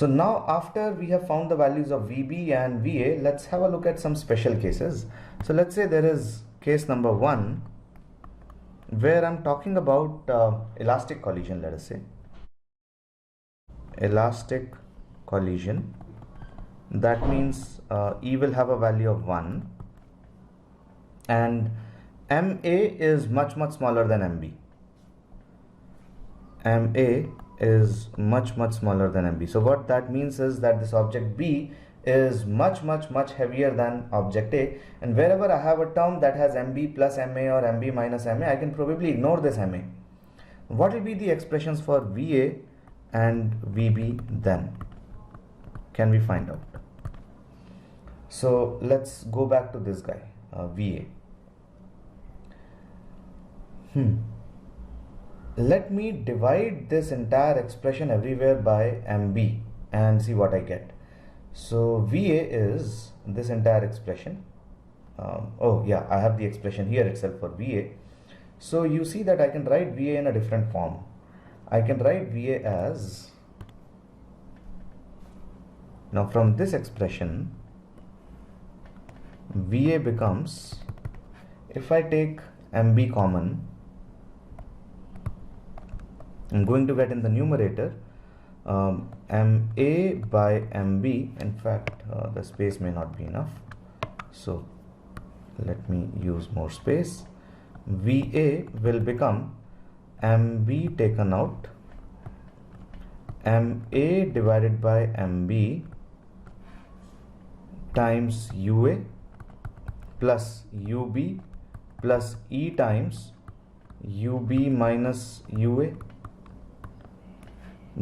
So now after we have found the values of VB and VA, let's have a look at some special cases. So let's say there is case number 1 where I'm talking about elastic collision, let us say. Elastic collision, that means E will have a value of 1 and MA is much smaller than MB. MA is much smaller than MB. So what that means is that this object B is much heavier than object A, and wherever I have a term that has MB plus MA or MB minus MA, I can probably ignore this MA. What will be the expressions for VA and VB then? Can we find out? So let's go back to this guy, VA. Let me divide this entire expression everywhere by MB and see what I get. So VA is this entire expression. Oh yeah, I have the expression here itself for VA. So you see that I can write VA in a different form. I can write VA as, now from this expression, VA becomes, if I take MB common, I'm going to get in the numerator MA by MB. In fact, the space may not be enough, so let me use more space. VA will become MB taken out, MA divided by MB times UA plus UB plus E times UB minus UA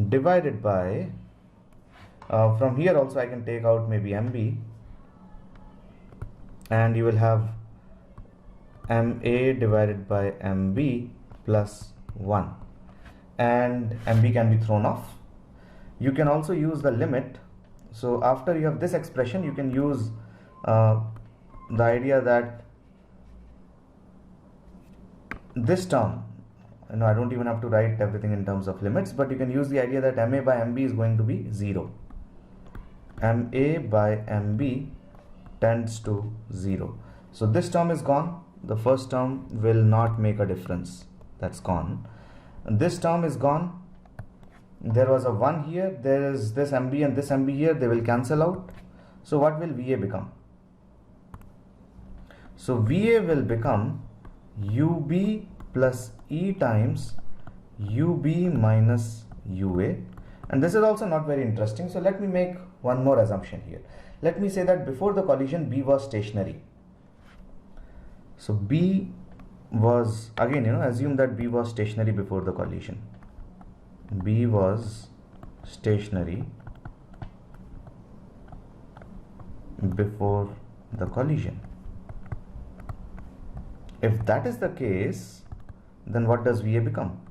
divided by, from here also I can take out maybe MB, and you will have MA divided by MB plus 1, and MB can be thrown off. You can also use the limit. So after you have this expression, you can use the idea that this term, I don't even have to write everything in terms of limits, but you can use the idea that MA by MB is going to be 0. MA by MB tends to 0. So this term is gone. The first term will not make a difference. That's gone. And this term is gone. There was a 1 here. There is this MB and this MB here. They will cancel out. So what will VA become? So VA will become UB plus E times UB minus UA, and this is also not very interesting. So let me make one more assumption here. Let me say that before the collision B was stationary. So B was, again, assume that B was stationary before the collision. B was stationary before the collision. If that is the case, then what does VA become?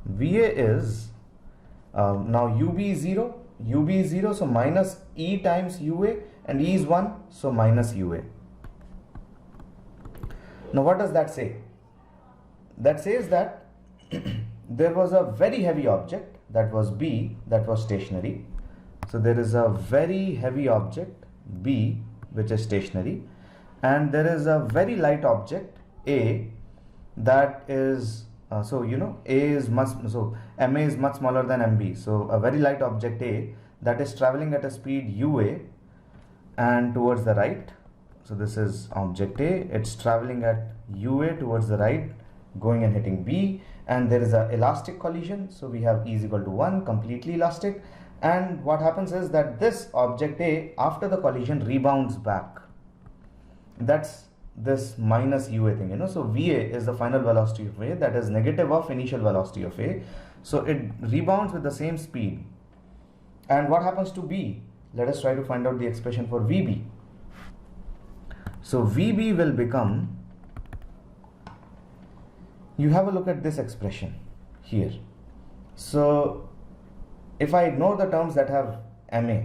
VA is, now UB is 0, UB is 0, so minus E times UA, and E is 1, so minus UA. Now what does that say? That says that there was a very heavy object, that was B, that was stationary. So there is a very heavy object B which is stationary, and there is a very light object A that is A is much, so MA is much smaller than MB. So a very light object A that is traveling at a speed UA and towards the right. So this is object A, it's traveling at UA towards the right, going and hitting B, and there is a elastic collision. So we have E is equal to 1, completely elastic, and what happens is that this object A after the collision rebounds back. That's this minus UA thing, so VA is the final velocity of A, that is negative of initial velocity of A. So it rebounds with the same speed. And what happens to B? Let us try to find out the expression for VB. So VB will become, you have a look at this expression here. So if I ignore the terms that have MA,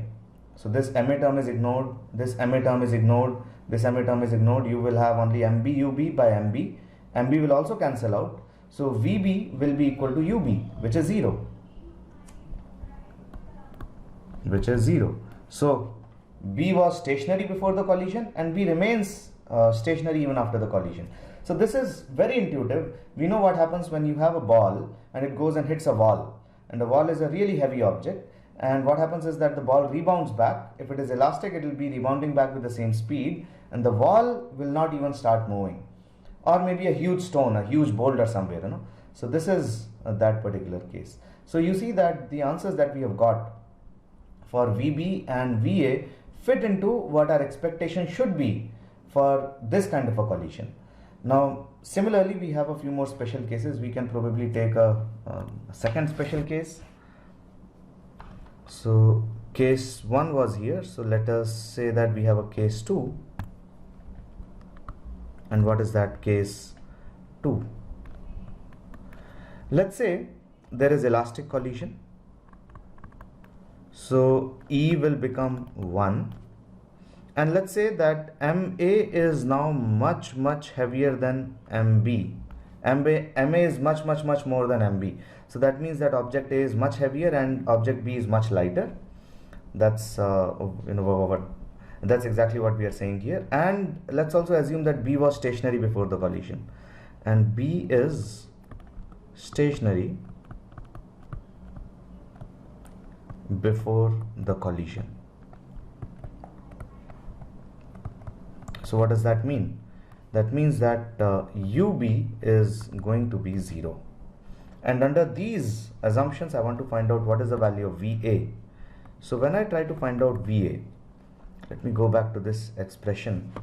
so this MA term is ignored, this MA term is ignored, this MA term is ignored, you will have only MB UB by MB. MB will also cancel out. So VB will be equal to UB, which is 0. which is 0. So B was stationary before the collision and B remains stationary even after the collision. So this is very intuitive. We know what happens when you have a ball and it goes and hits a wall, and the wall is a really heavy object, and what happens is that the ball rebounds back. If it is elastic, it will be rebounding back with the same speed, and the wall will not even start moving. Or maybe a huge stone, a huge boulder somewhere, you know. So this is that particular case. So you see that the answers that we have got for VB and VA fit into what our expectation should be for this kind of a collision. Now similarly, we have a few more special cases. We can probably take a second special case. So case 1 was here, so let us say that we have a case 2. And what is that case 2? Let's say there is elastic collision. So E will become 1, and let's say that MA is now much heavier than MB. MA is much more than MB. So that means that object A is much heavier and object B is much lighter. That's that's exactly what we are saying here. And let's also assume that B was stationary before the collision, and B is stationary before the collision. So what does that mean? That means that UB is going to be 0. And under these assumptions, I want to find out what is the value of VA. So when I try to find out VA, let me go back to this expression.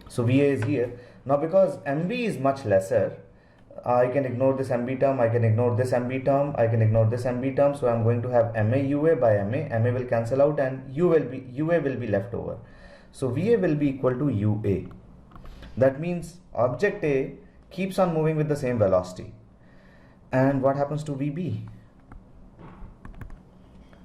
So VA is here. Now because MB is much lesser, I can ignore this MB term, I can ignore this MB term, I can ignore this MB term. So I'm going to have MA UA by MA will cancel out, and UA will be left over. So VA will be equal to UA. That means object A keeps on moving with the same velocity. And what happens to VB?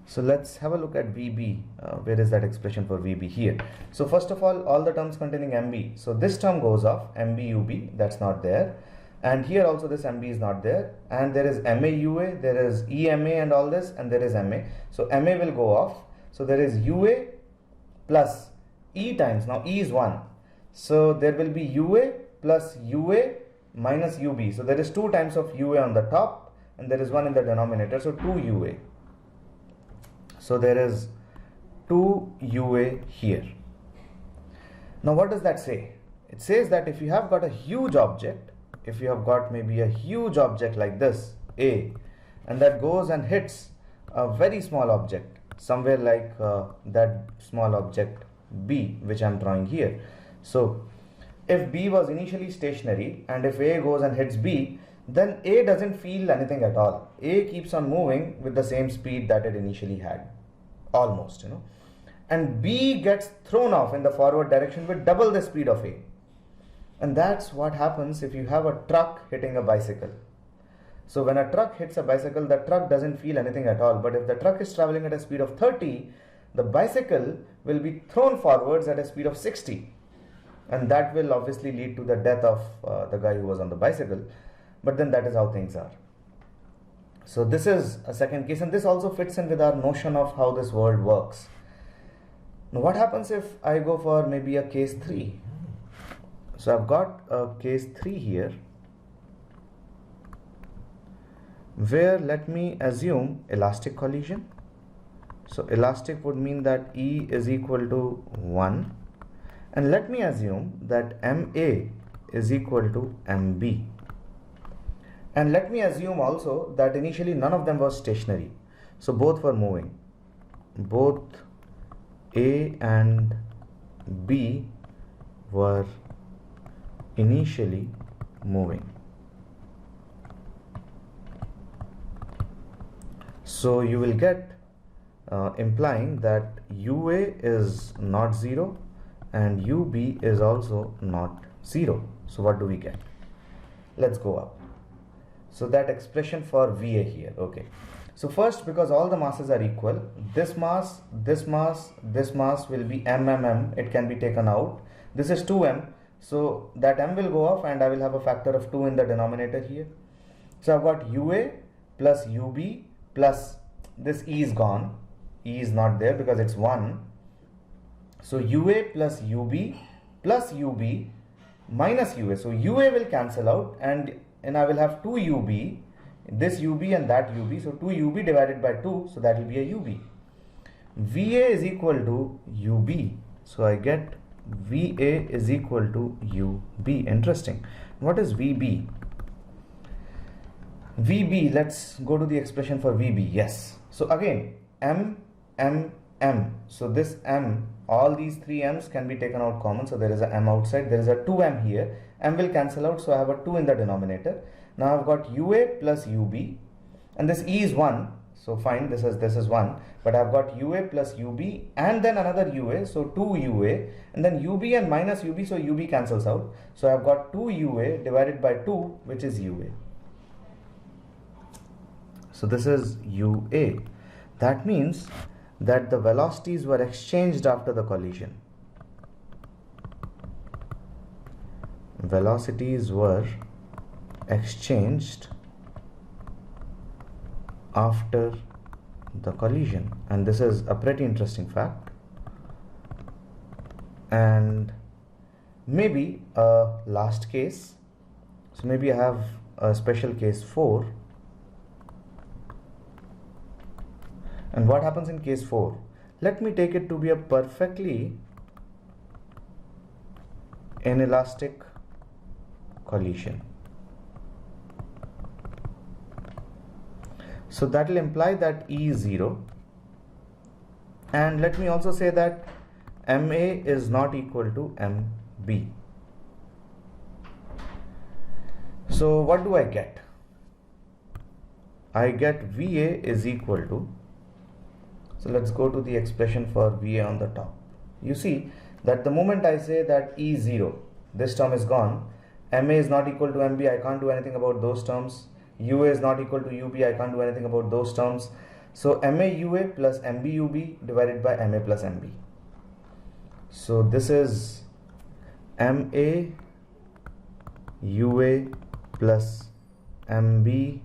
So let's have a look at VB. Where is that expression for VB? Here. So first of all the terms containing MB. So this term goes off, MB UB, that's not there. And here also this MB is not there. And there is MA UA, there is EMA and all this, and there is MA. So MA will go off. So there is UA plus E times, now E is 1. So there will be UA plus UA minus UB. So there is 2 times of UA on the top and there is 1 in the denominator. So 2 UA. So there is 2 UA here. Now what does that say? It says that if you have got a huge object, if you have got maybe a huge object like this, A, and that goes and hits a very small object, somewhere like that small object B, which I am drawing here. So if B was initially stationary and if A goes and hits B, then A doesn't feel anything at all. A keeps on moving with the same speed that it initially had, almost, you know. And B gets thrown off in the forward direction with double the speed of A. And that's what happens if you have a truck hitting a bicycle. So when a truck hits a bicycle, the truck doesn't feel anything at all. But if the truck is traveling at a speed of 30, the bicycle will be thrown forwards at a speed of 60. And that will obviously lead to the death of the guy who was on the bicycle. But then that is how things are. So this is a second case, and this also fits in with our notion of how this world works. Now what happens if I go for maybe a case 3? So I've got a case 3 here, where let me assume elastic collision. So elastic would mean that E is equal to 1, and let me assume that MA is equal to MB. And let me assume also that initially none of them was stationary. So both were moving. Both A and B were initially moving. So you will get implying that UA is not 0 and UB is also not 0. So what do we get? Let's go up. So that expression for VA here, okay. So first, because all the masses are equal, this mass, this mass, this mass will be MMM, it can be taken out. This is 2M, so that M will go off and I will have a factor of 2 in the denominator here. So I've got UA plus UB plus this E is gone. E is not there because it's 1. So UA plus UB minus UA. So UA will cancel out and I will have 2 UB, this UB and that UB. So 2 UB divided by 2, so that will be a UB. VA is equal to UB. So I get VA is equal to UB. Interesting. What is VB? VB, let's go to the expression for VB. Yes. So again, M. So this M, all these 3 M's can be taken out common. So there is a M outside, there is a 2M here. M will cancel out, so I have a 2 in the denominator. Now I've got UA plus UB, and this E is 1. So fine, this is 1. But I've got UA plus UB and then another UA, so 2 UA, and then UB and minus UB, so UB cancels out. So I've got 2 UA divided by 2, which is UA. So this is UA. That means that the velocities were exchanged after the collision. Velocities were exchanged after the collision, and this is a pretty interesting fact. And maybe a last case, so maybe I have a special case 4. And what happens in case 4? Let me take it to be a perfectly inelastic collision. So that will imply that E is 0. And let me also say that MA is not equal to MB. So what do I get? I get VA is equal to, so let's go to the expression for VA on the top. You see that the moment I say that E is 0, this term is gone. MA is not equal to MB, I can't do anything about those terms. UA is not equal to UB, I can't do anything about those terms. So MA UA plus MB UB divided by MA plus MB. So this is MA UA plus MB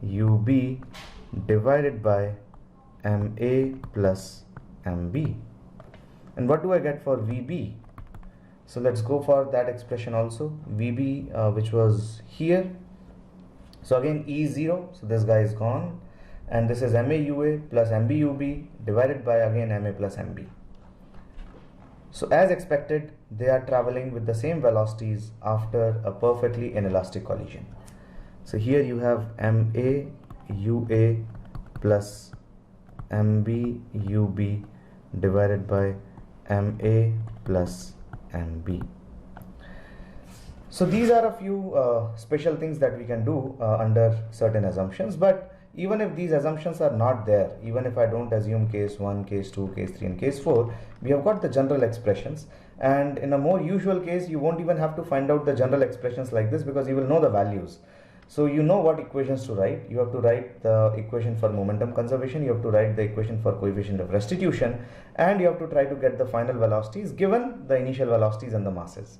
UB divided by MA plus MB. And what do I get for VB? So let's go for that expression also. VB which was here. So again E is 0, so this guy is gone, and this is MA UA plus MB UB divided by again MA plus MB. So as expected, they are traveling with the same velocities after a perfectly inelastic collision. So here you have MA UA plus MB UB divided by MA plus MB. So these are a few special things that we can do under certain assumptions, but even if these assumptions are not there, even if I don't assume case 1, case 2, case 3 and case 4, we have got the general expressions, and in a more usual case you won't even have to find out the general expressions like this because you will know the values. So you know what equations to write. You have to write the equation for momentum conservation, you have to write the equation for coefficient of restitution, and you have to try to get the final velocities given the initial velocities and the masses.